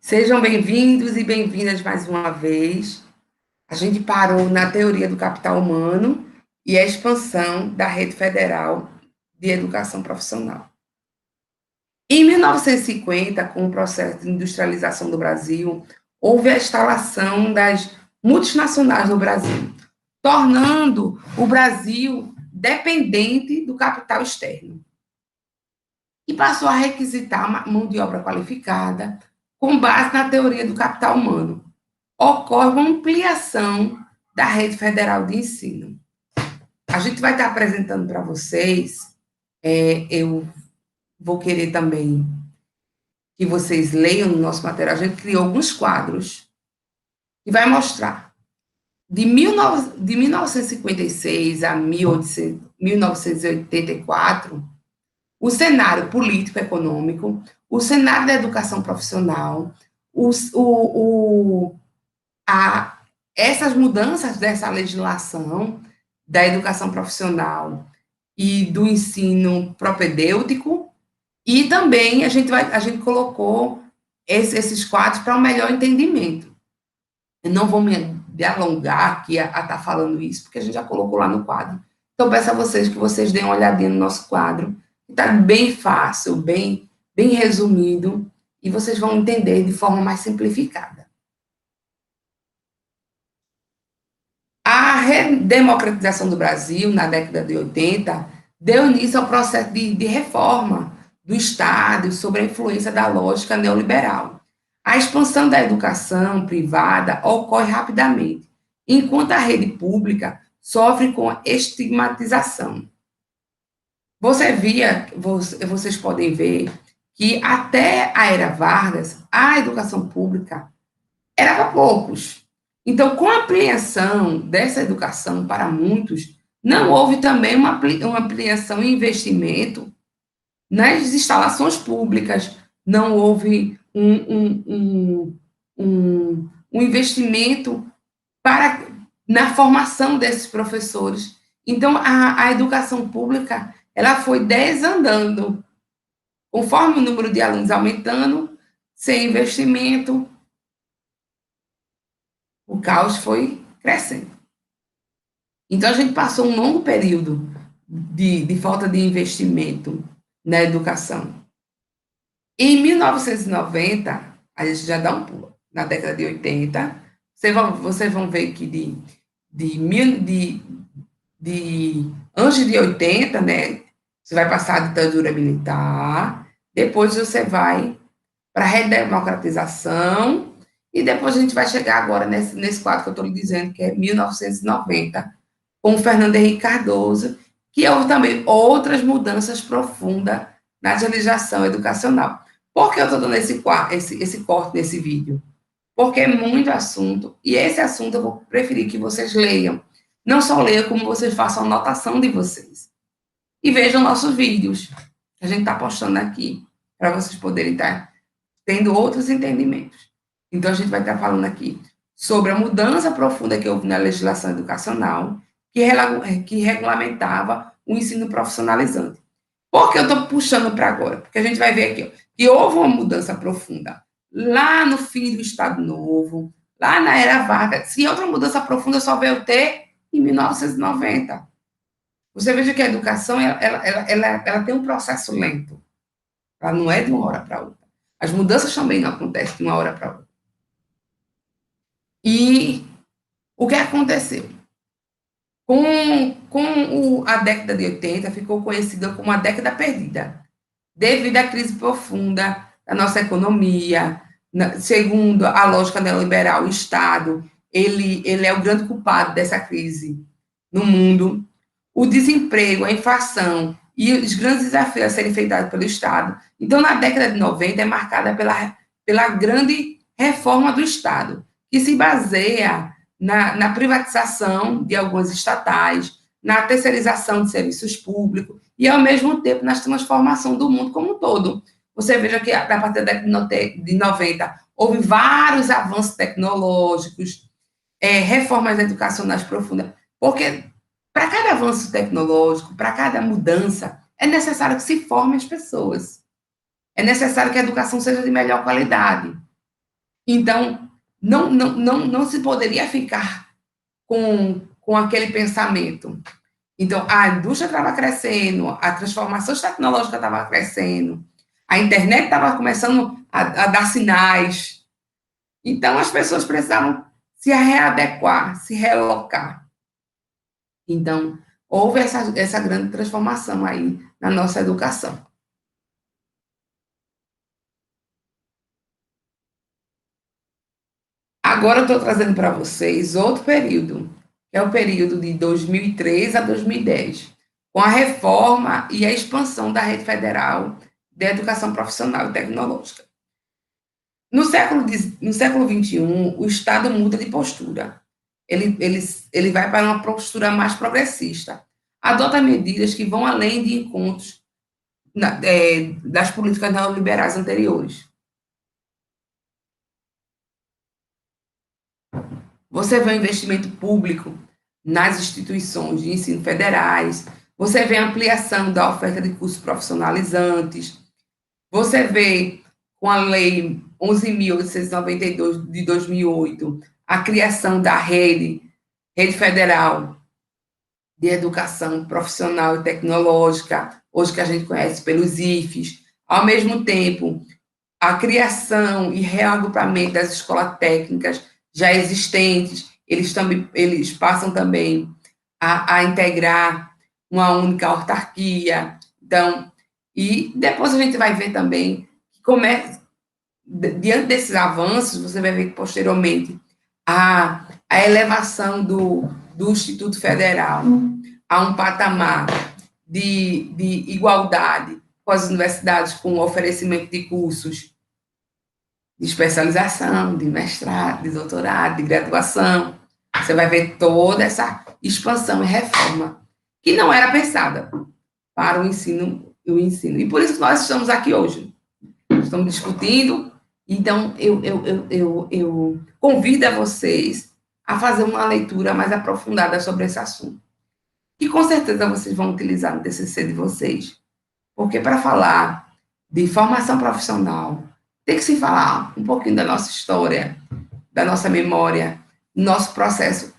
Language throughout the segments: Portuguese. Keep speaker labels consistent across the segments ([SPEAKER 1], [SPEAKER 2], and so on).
[SPEAKER 1] Sejam bem-vindos e bem-vindas mais uma vez. A gente parou na teoria do capital humano e a expansão da rede federal de educação profissional. Em 1950, com o processo de industrialização do Brasil, houve a instalação das multinacionais no Brasil, tornando o Brasil dependente do capital externo. E passou a requisitar mão de obra qualificada com base na teoria do capital humano. Ocorre uma ampliação da rede federal de ensino. A gente vai estar apresentando para vocês, eu vou querer também que vocês leiam no nosso material, a gente criou alguns quadros que vai mostrar de 1956 a 1984, o cenário político-econômico, o cenário da educação profissional, a, essas mudanças dessa legislação da educação profissional e do ensino propedêutico, e também a gente colocou esses quadros para um melhor entendimento. Eu não vou me alongar aqui a estar falando isso, porque a gente já colocou lá no quadro. Então, peço a vocês que vocês deem uma olhadinha no nosso quadro, que está bem fácil, bem resumido, e vocês vão entender de forma mais simplificada. A redemocratização do Brasil, na década de 80, deu início ao processo de reforma do Estado sobre a influência da lógica neoliberal. A expansão da educação privada ocorre rapidamente, enquanto a rede pública sofre com a estigmatização. Vocês podem ver que até a era Vargas, a educação pública era para poucos. Então, com a ampliação dessa educação para muitos, não houve também uma ampliação em investimento nas instalações públicas, não houve um investimento na formação desses professores. Então, a educação pública ela foi desandando, conforme o número de alunos aumentando, sem investimento, o caos foi crescendo. Então, a gente passou um longo período de falta de investimento na educação. Em 1990, a gente já dá um pulo. Na década de 80, vocês vão ver que antes de 80, né, você vai passar a ditadura militar, depois você vai para a redemocratização, e depois a gente vai chegar agora nesse quadro que eu estou lhe dizendo, que é 1990, com o Fernando Henrique Cardoso, que houve também outras mudanças profundas na legislação educacional. Por que eu estou dando esse corte nesse vídeo? Porque é muito assunto, e esse assunto eu vou preferir que vocês leiam. Não só leiam, como vocês façam anotação de vocês. E vejam nossos vídeos, que a gente está postando aqui, para vocês poderem estar tendo outros entendimentos. Então, a gente vai estar falando aqui sobre a mudança profunda que houve na legislação educacional, que regulamentava o ensino profissionalizante. Por que eu estou puxando para agora? Porque a gente vai ver aqui que houve uma mudança profunda lá no fim do Estado Novo, lá na era Vargas, e outra mudança profunda só veio ter em 1990. Você veja que a educação ela tem um processo lento. Ela não é de uma hora para outra. As mudanças também não acontecem de uma hora para outra. E o que aconteceu? A década de 80, ficou conhecida como a década perdida, devido à crise profunda da nossa economia. Segundo a lógica neoliberal, o Estado ele é o grande culpado dessa crise no mundo. O desemprego, a inflação e os grandes desafios a serem enfrentados pelo Estado. Então, na década de 90, é marcada pela grande reforma do Estado, que se baseia na privatização de algumas estatais, na terceirização de serviços públicos e, ao mesmo tempo, na transformação do mundo como um todo. Você veja que, a partir da década de 90, houve vários avanços tecnológicos, reformas educacionais profundas, porque para cada avanço tecnológico, para cada mudança, é necessário que se formem as pessoas. É necessário que a educação seja de melhor qualidade. Então, não se poderia ficar com aquele pensamento. Então, a indústria estava crescendo, a transformação tecnológica estava crescendo, a internet estava começando a dar sinais. Então, as pessoas precisavam se readequar, se relocar. Então, houve essa grande transformação aí na nossa educação. Agora eu estou trazendo para vocês outro período, que é o período de 2003 a 2010, com a reforma e a expansão da rede federal de educação profissional e tecnológica. No século XXI, o Estado muda de postura. Ele vai para uma postura mais progressista. Adota medidas que vão além de encontros das políticas neoliberais anteriores. Você vê o investimento público nas instituições de ensino federais, você vê a ampliação da oferta de cursos profissionalizantes, você vê com a Lei 11.892 de 2008, a criação da Rede Federal de Educação Profissional e Tecnológica, hoje que a gente conhece pelos IFES. Ao mesmo tempo, a criação e reagrupamento das escolas técnicas já existentes, eles passam também a integrar uma única autarquia. Então, e depois a gente vai ver também que diante desses avanços, você vai ver que posteriormente a elevação do Instituto Federal a um patamar de igualdade com as universidades, com o oferecimento de cursos de especialização, de mestrado, de doutorado, de graduação. Você vai ver toda essa expansão e reforma que não era pensada para o ensino. E por isso que nós estamos aqui hoje. Estamos discutindo. Então, eu convido a vocês a fazer uma leitura mais aprofundada sobre esse assunto. E com certeza vocês vão utilizar no TCC de vocês. Porque para falar de formação profissional, tem que se falar um pouquinho da nossa história, da nossa memória, nosso processo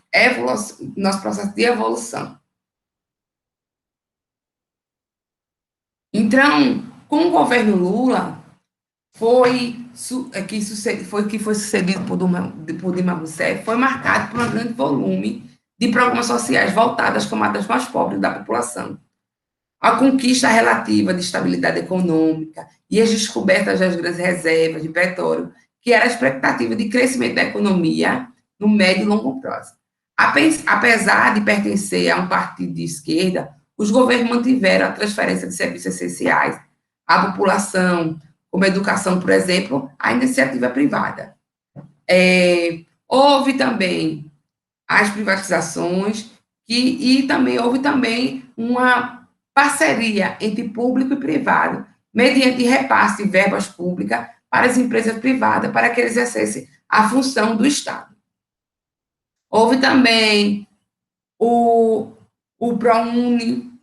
[SPEAKER 1] de evolução. Então, com o governo Lula, foi sucedido por Dilma Rousseff, foi marcado por um grande volume de programas sociais voltados às camadas mais pobres da população. A conquista relativa de estabilidade econômica e as descobertas das grandes reservas de petróleo, que era a expectativa de crescimento da economia no médio e longo prazo. Apesar de pertencer a um partido de esquerda, os governos mantiveram a transferência de serviços essenciais à população, como a educação, por exemplo, à iniciativa privada. Houve também as privatizações e também houve também uma parceria entre público e privado, mediante repasse de verbas públicas para as empresas privadas, para que eles exercessem a função do Estado. Houve também o ProUni,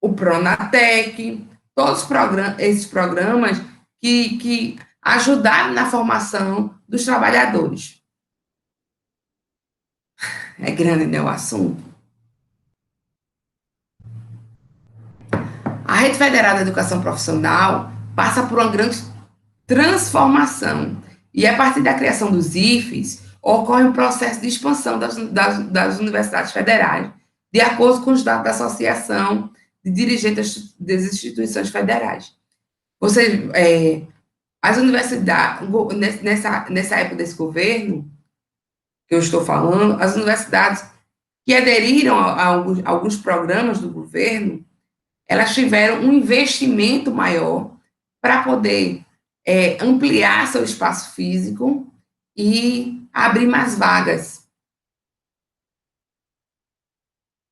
[SPEAKER 1] o Pronatec, todos esses programas que ajudaram na formação dos trabalhadores. É grande, né, o assunto? A Rede Federal da Educação Profissional passa por uma grande transformação. E a partir da criação dos IFES, ocorre um processo de expansão das universidades federais, de acordo com os dados da Associação de Dirigentes das Instituições Federais. Ou seja, as universidades, nessa época desse governo, que eu estou falando, as universidades que aderiram a alguns programas do governo, elas tiveram um investimento maior para poder ampliar seu espaço físico e abrir mais vagas.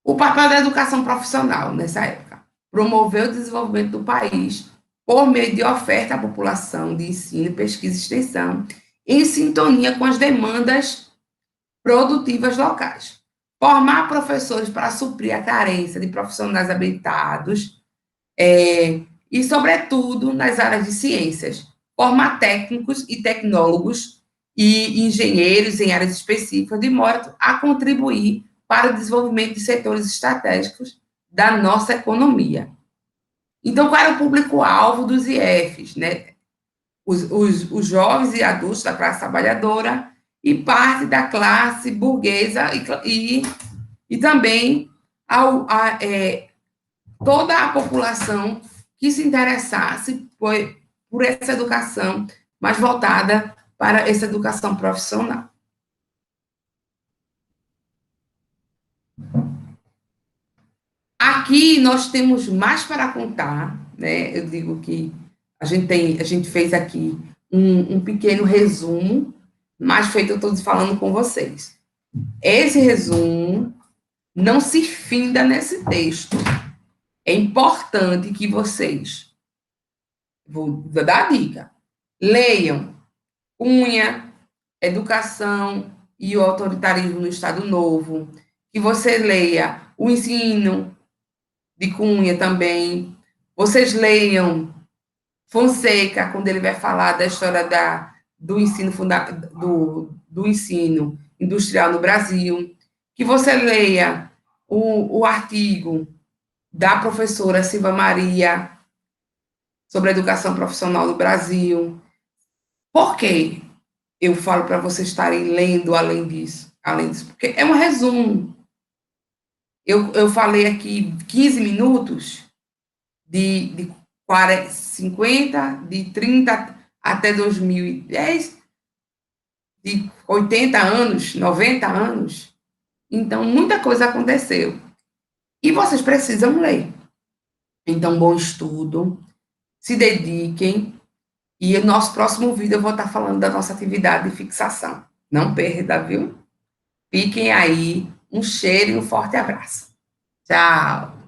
[SPEAKER 1] O papel da educação profissional nessa época: promover o desenvolvimento do país por meio de oferta à população de ensino, pesquisa e extensão, em sintonia com as demandas produtivas locais. Formar professores para suprir a carência de profissionais habilitados e, sobretudo, nas áreas de ciências. Formar técnicos e tecnólogos e engenheiros em áreas específicas, de modo a contribuir para o desenvolvimento de setores estratégicos da nossa economia. Então, qual era o público-alvo dos IFs? Né? Os jovens e adultos da classe trabalhadora e parte da classe burguesa e também toda a população que se interessasse por essa educação mais voltada para essa educação profissional. Aqui nós temos mais para contar, né? Eu digo que a gente fez aqui um pequeno resumo, mas feito eu estou falando com vocês. Esse resumo não se finda nesse texto. É importante que vocês, vou dar a dica, leiam Cunha, Educação e o Autoritarismo no Estado Novo, que você leia o ensino de Cunha também, vocês leiam Fonseca, quando ele vai falar da história do ensino do ensino industrial no Brasil, que você leia o artigo da professora Silva Maria sobre a educação profissional no Brasil. Por quê? Eu falo para vocês estarem lendo além disso, porque é um resumo. Eu falei aqui 15 minutos de 40, 50, de 30 até 2010, de 80 anos, 90 anos. Então, muita coisa aconteceu. E vocês precisam ler. Então, bom estudo, se dediquem, e no nosso próximo vídeo eu vou estar falando da nossa atividade de fixação. Não perda, viu? Fiquem aí. Um cheiro e um forte abraço. Tchau!